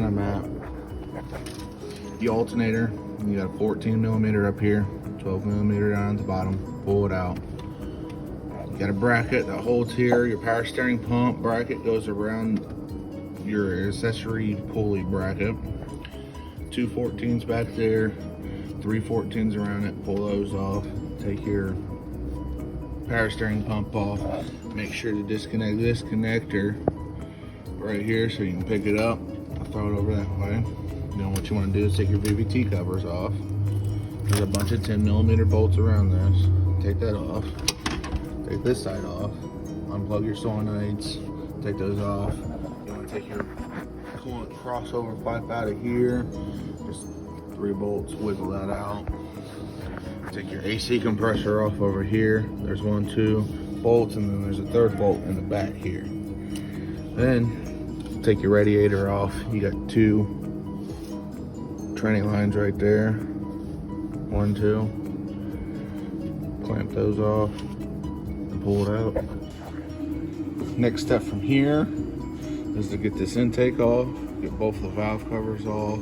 I'm at. The alternator, you got a 14 millimeter up here, 12 millimeter down at the bottom. Pull it out. You got a bracket that holds here. Your power steering pump bracket goes around your accessory pulley bracket. 2 14s back there, 3 14s around it. Pull those off. Take your power steering pump off. Make sure to disconnect this connector right here so you can pick it up. I'll throw it over that way. Then what you want to do is take your VVT covers off. There's a bunch of 10 millimeter bolts around this. Take that off. Take this side off. Unplug your solenoids. Take those off. You want to take your coolant crossover pipe out of here. Just 3 bolts. Wiggle that out. Take your AC compressor off over here. There's 1, 2 bolts, and then there's a 3rd bolt in the back here. Then take your radiator off. You got 2 tranny lines right there. 1, 2. Clamp those off and pull it out. Next step from here is to get this intake off, get both the valve covers off,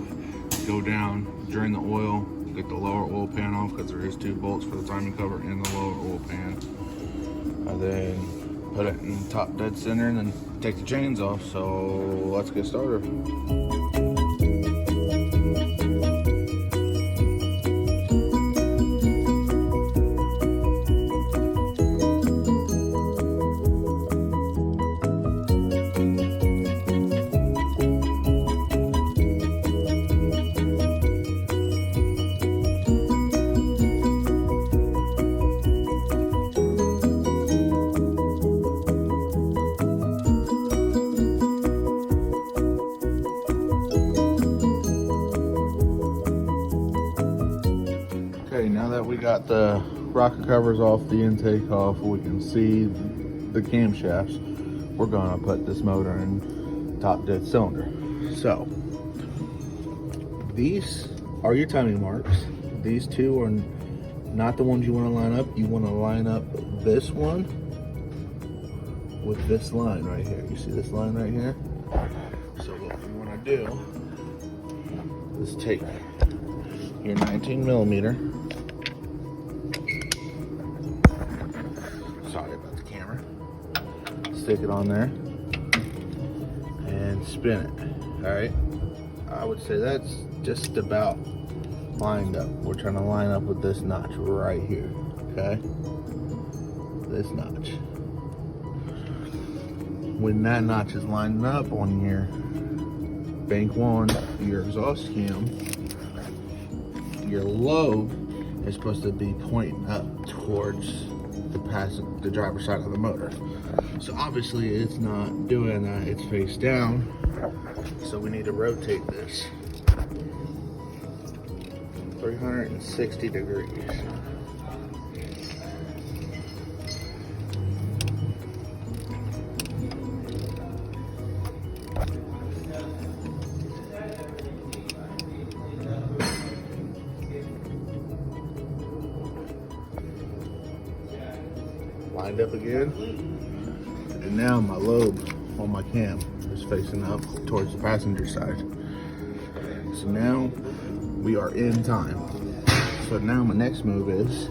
go down, drain the oil, get the lower oil pan off because there is 2 bolts for the timing cover in the lower oil pan. And then put it in top dead center and then take the chains off. So let's get started. Okay, now that we got the rocker covers off, the intake off, we can see the camshafts. We're gonna put this motor in top dead cylinder. So, these are your timing marks. These 2 are not the ones you wanna line up. You wanna line up this one with this line right here. You see this line right here? So what we wanna do is take your 19 millimeter. Sorry about the camera. Stick it on there and spin it. All right. I would say that's just about lined up. We're trying to line up with this notch right here. Okay. This notch. When that notch is lined up on your bank 1, your exhaust cam, your lobe is supposed to be pointing up towards the driver's side of the motor. So obviously it's not doing that, it's face down. So we need to rotate this 360 degrees. Lined up again, and now my lobe on my cam is facing up towards the passenger side. So now we are in time. So now my next move is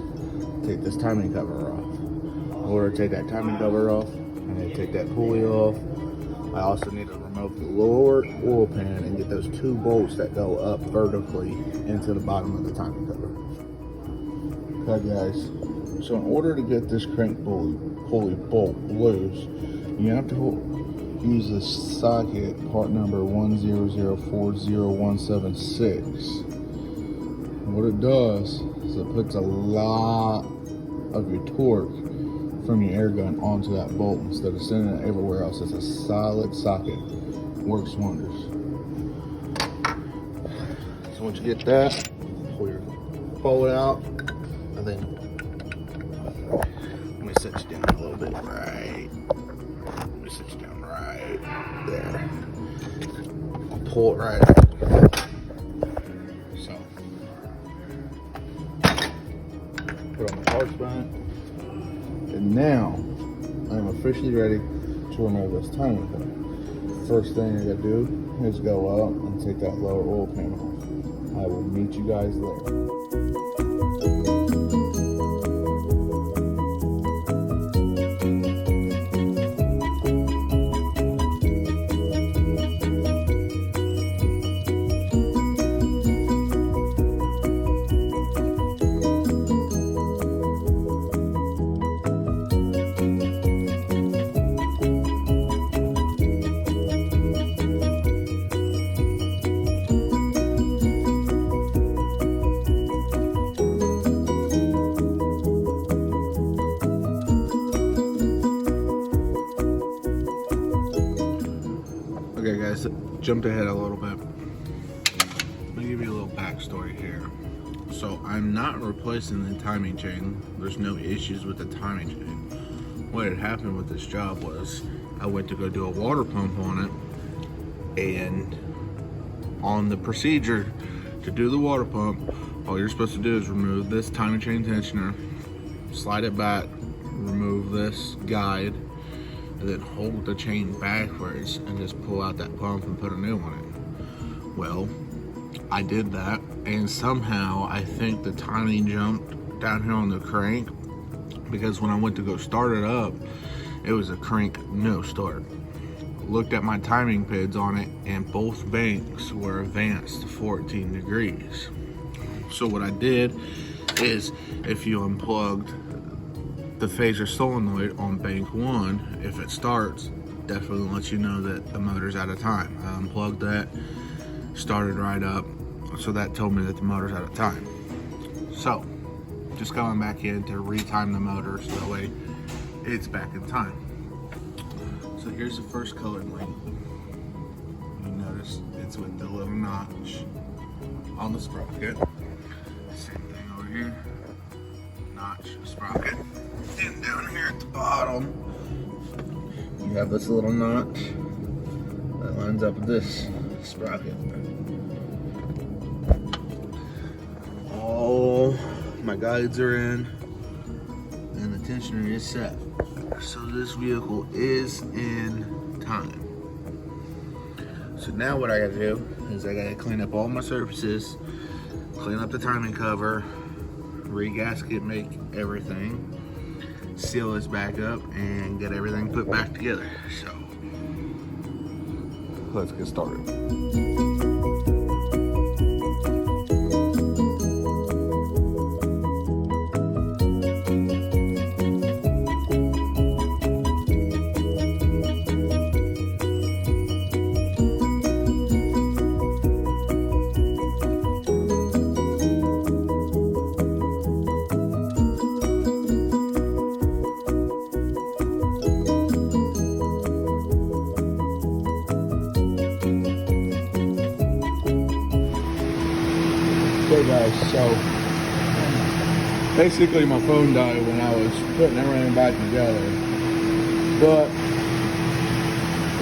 take this timing cover off. In order to take that timing cover off, I need to take that pulley off. I also need to remove the lower oil pan and get those 2 bolts that go up vertically into the bottom of the timing cover. Okay guys, so in order to get this crank pulley bolt loose, you have to use the socket part number 100401776. What it does is it puts a lot of your torque from your air gun onto that bolt instead of sending it everywhere else. It's a solid socket. Works wonders. So once you get that, pull your bolt out, and then let me set you down a little bit. Right. Let me set you down right there. I'll pull it right out. So put on my parts back. And now I'm officially ready to remove this timing cover. First thing I gotta do is go up and take that lower oil pan off. I will meet you guys there. Okay guys, jumped ahead a little bit. Let me give you a little backstory here. So I'm not replacing the timing chain. There's no issues with the timing chain. What had happened with this job was I went to go do a water pump on it, and on the procedure to do the water pump, all you're supposed to do is remove this timing chain tensioner, slide it back, remove this guide, and then hold the chain backwards and just pull out that pump and put a new one in. Well, I did that, and somehow I think the timing jumped down here on the crank, because when I went to go start it up, it was a crank no start. Looked at my timing pins on it, and both banks were advanced to 14 degrees. So what I did is, if you unplugged the phaser solenoid on bank 1, if it starts, definitely lets you know that the motor's out of time. I unplugged that, started right up, so that told me that the motor's out of time. So just going back in to retime the motor so that way it's back in time. So here's the first colored link. You notice it's with the little notch on the sprocket. Same thing over here, notch, sprocket. And down here at the bottom, you have this little notch that lines up with this sprocket. All my guides are in, and the tensioner is set. So this vehicle is in time. So now what I gotta do is I gotta clean up all my surfaces, clean up the timing cover, re-gasket, make everything, seal this back up, and get everything put back together. So let's get started. Okay guys, so basically my phone died when I was putting everything back together, but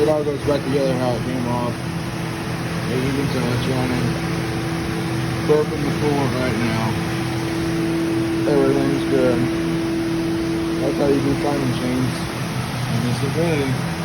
it all goes back together how it came off. As you can tell, it's running, burping the floor right now, everything's good. That's how you do timing chains in this Infiniti.